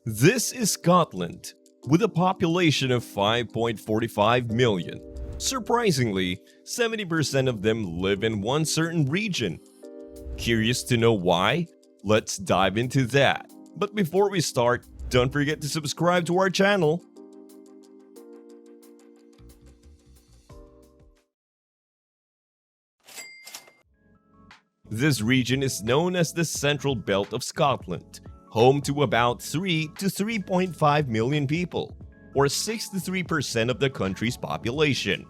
This is Scotland, with a population of 5.45 million. Surprisingly, 70% of them live in one certain region. Curious to know why? Let's dive into that. But before we start, don't forget to subscribe to our channel. This region is known as the Central Belt of Scotland, home to about 3 to 3.5 million people, or 63% of the country's population.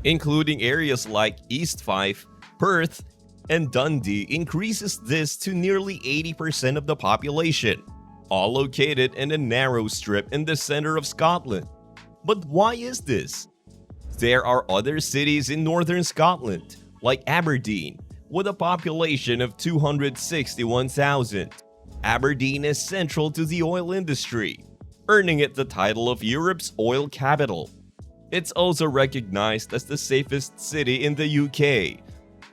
Including areas like East Fife, Perth, and Dundee increases this to nearly 80% of the population, all located in a narrow strip in the center of Scotland. But why is this? There are other cities in northern Scotland, like Aberdeen, with a population of 261,000. Aberdeen is central to the oil industry, earning it the title of Europe's oil capital. It's also recognized as the safest city in the UK,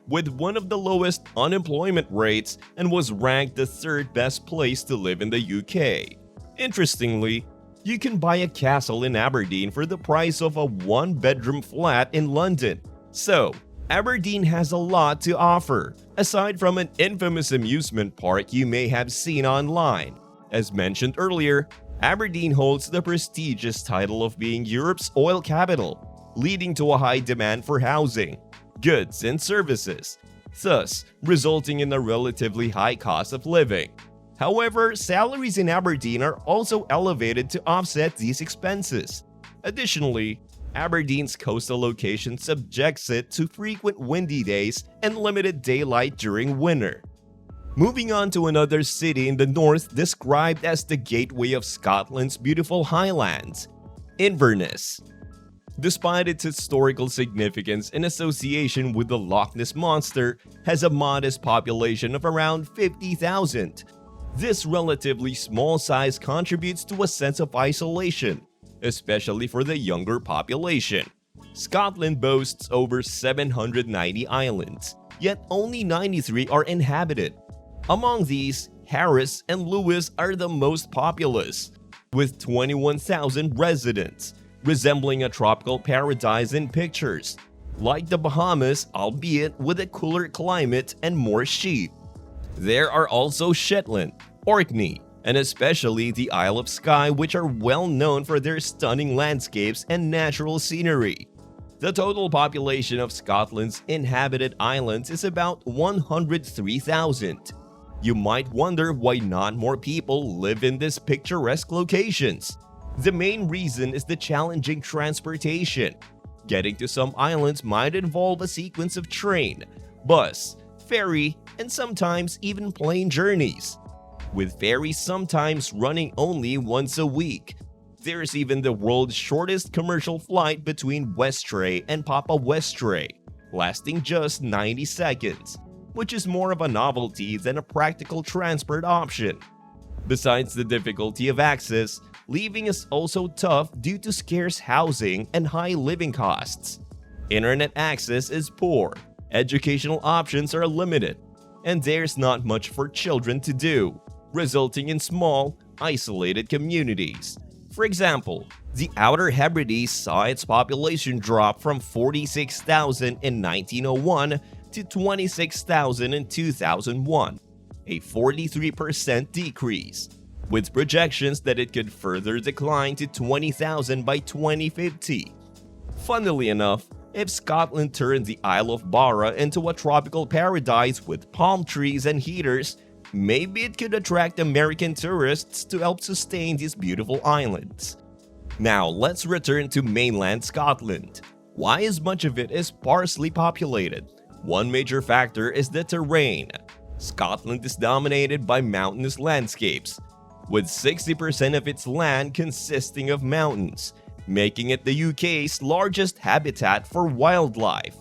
with one of the lowest unemployment rates, and was ranked the third best place to live in the UK. Interestingly, you can buy a castle in Aberdeen for the price of a one-bedroom flat in London. So, Aberdeen has a lot to offer, aside from an infamous amusement park you may have seen online. As mentioned earlier, Aberdeen holds the prestigious title of being Europe's oil capital, leading to a high demand for housing, goods, and services, thus resulting in a relatively high cost of living. However, salaries in Aberdeen are also elevated to offset these expenses. Additionally, Aberdeen's coastal location subjects it to frequent windy days and limited daylight during winter. Moving on to another city in the north described as the gateway of Scotland's beautiful highlands, Inverness. Despite its historical significance in association with the Loch Ness Monster, has a modest population of around 50,000. This relatively small size contributes to a sense of isolation, especially for the younger population. Scotland boasts over 790 islands, yet only 93 are inhabited. Among these, Harris and Lewis are the most populous, with 21,000 residents, resembling a tropical paradise in pictures, like the Bahamas, albeit with a cooler climate and more sheep. There are also Shetland, Orkney, and especially the Isle of Skye, which are well known for their stunning landscapes and natural scenery. The total population of Scotland's inhabited islands is about 103,000. You might wonder why not more people live in these picturesque locations. The main reason is the challenging transportation. Getting to some islands might involve a sequence of train, bus, ferry, and sometimes even plane journeys, with ferries sometimes running only once a week. There's even the world's shortest commercial flight between Westray and Papa Westray, lasting just 90 seconds, which is more of a novelty than a practical transport option. Besides the difficulty of access, living is also tough due to scarce housing and high living costs. Internet access is poor, educational options are limited, and there's not much for children to do, resulting in small, isolated communities. For example, the Outer Hebrides saw its population drop from 46,000 in 1901 to 26,000 in 2001, a 43% decrease, with projections that it could further decline to 20,000 by 2050. Funnily enough, if Scotland turned the Isle of Barra into a tropical paradise with palm trees and heaters, maybe it could attract American tourists to help sustain these beautiful islands. Now let's return to mainland Scotland. Why is much of it sparsely populated? One major factor is the terrain. Scotland is dominated by mountainous landscapes, with 60% of its land consisting of mountains, making it the UK's largest habitat for wildlife.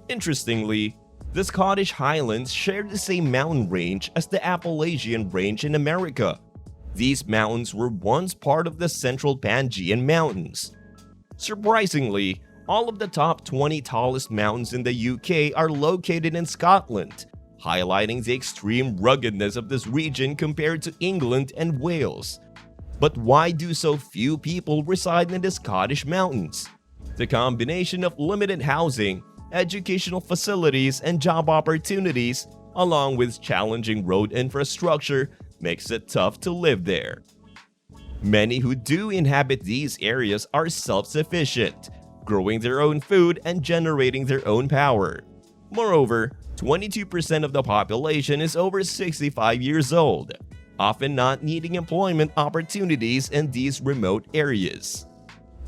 Interestingly, the Scottish Highlands share the same mountain range as the Appalachian Range in America. These mountains were once part of the Central Pangean Mountains. Surprisingly, all of the top 20 tallest mountains in the UK are located in Scotland, highlighting the extreme ruggedness of this region compared to England and Wales. But why do so few people reside in the Scottish mountains? The combination of limited housing, educational facilities, and job opportunities, along with challenging road infrastructure, makes it tough to live there. Many who do inhabit these areas are self-sufficient, growing their own food and generating their own power. Moreover, 22% of the population is over 65 years old, often not needing employment opportunities in these remote areas.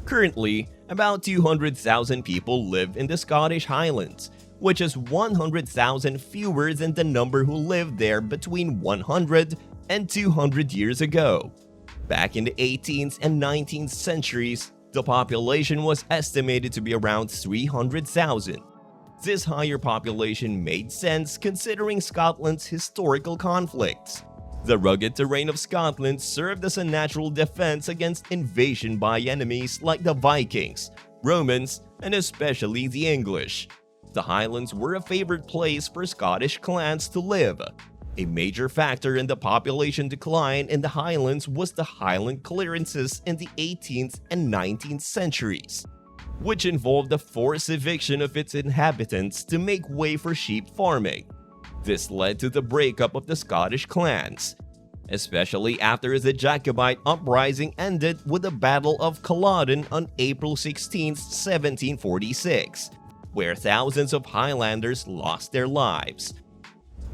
Currently, about 200,000 people live in the Scottish Highlands, which is 100,000 fewer than the number who lived there between 100 and 200 years ago. Back in the 18th and 19th centuries, the population was estimated to be around 300,000. This higher population made sense considering Scotland's historical conflicts. The rugged terrain of Scotland served as a natural defense against invasion by enemies like the Vikings, Romans, and especially the English. The Highlands were a favorite place for Scottish clans to live. A major factor in the population decline in the Highlands was the Highland clearances in the 18th and 19th centuries, which involved the forced eviction of its inhabitants to make way for sheep farming. This led to the breakup of the Scottish clans, especially after the Jacobite uprising ended with the Battle of Culloden on April 16, 1746, where thousands of Highlanders lost their lives.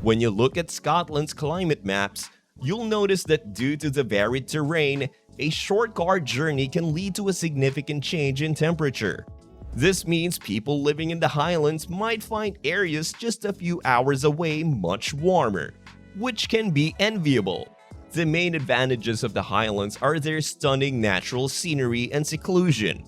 When you look at Scotland's climate maps, you'll notice that due to the varied terrain, a short car journey can lead to a significant change in temperature. This means people living in the Highlands might find areas just a few hours away much warmer, which can be enviable. The main advantages of the Highlands are their stunning natural scenery and seclusion.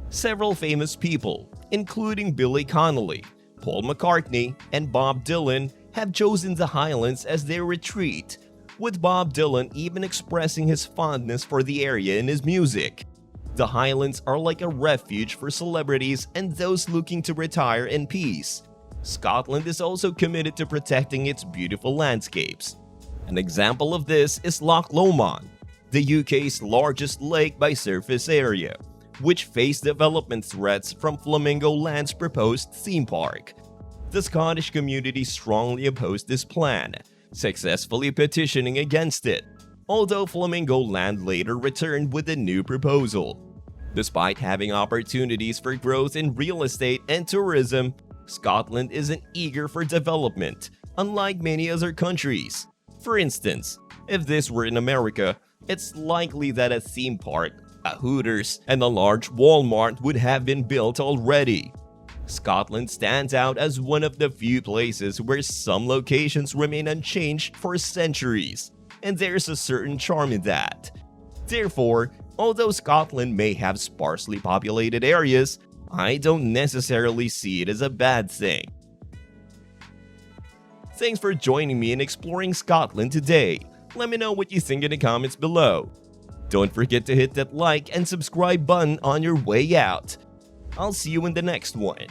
Several famous people, including Billy Connolly, Paul McCartney, and Bob Dylan, have chosen the Highlands as their retreat, with Bob Dylan even expressing his fondness for the area in his music. The Highlands are like a refuge for celebrities and those looking to retire in peace. Scotland is also committed to protecting its beautiful landscapes. An example of this is Loch Lomond, the UK's largest lake by surface area, which faced development threats from Flamingo Land's proposed theme park. The Scottish community strongly opposed this plan, successfully petitioning against it, although Flamingo Land later returned with a new proposal. Despite having opportunities for growth in real estate and tourism, Scotland isn't eager for development, unlike many other countries. For instance, if this were in America, it's likely that a theme park, a Hooters, and a large Walmart would have been built already. Scotland stands out as one of the few places where some locations remain unchanged for centuries, and there's a certain charm in that. Therefore, although Scotland may have sparsely populated areas, I don't necessarily see it as a bad thing. Thanks for joining me in exploring Scotland today. Let me know what you think in the comments below. Don't forget to hit that like and subscribe button on your way out. I'll see you in the next one.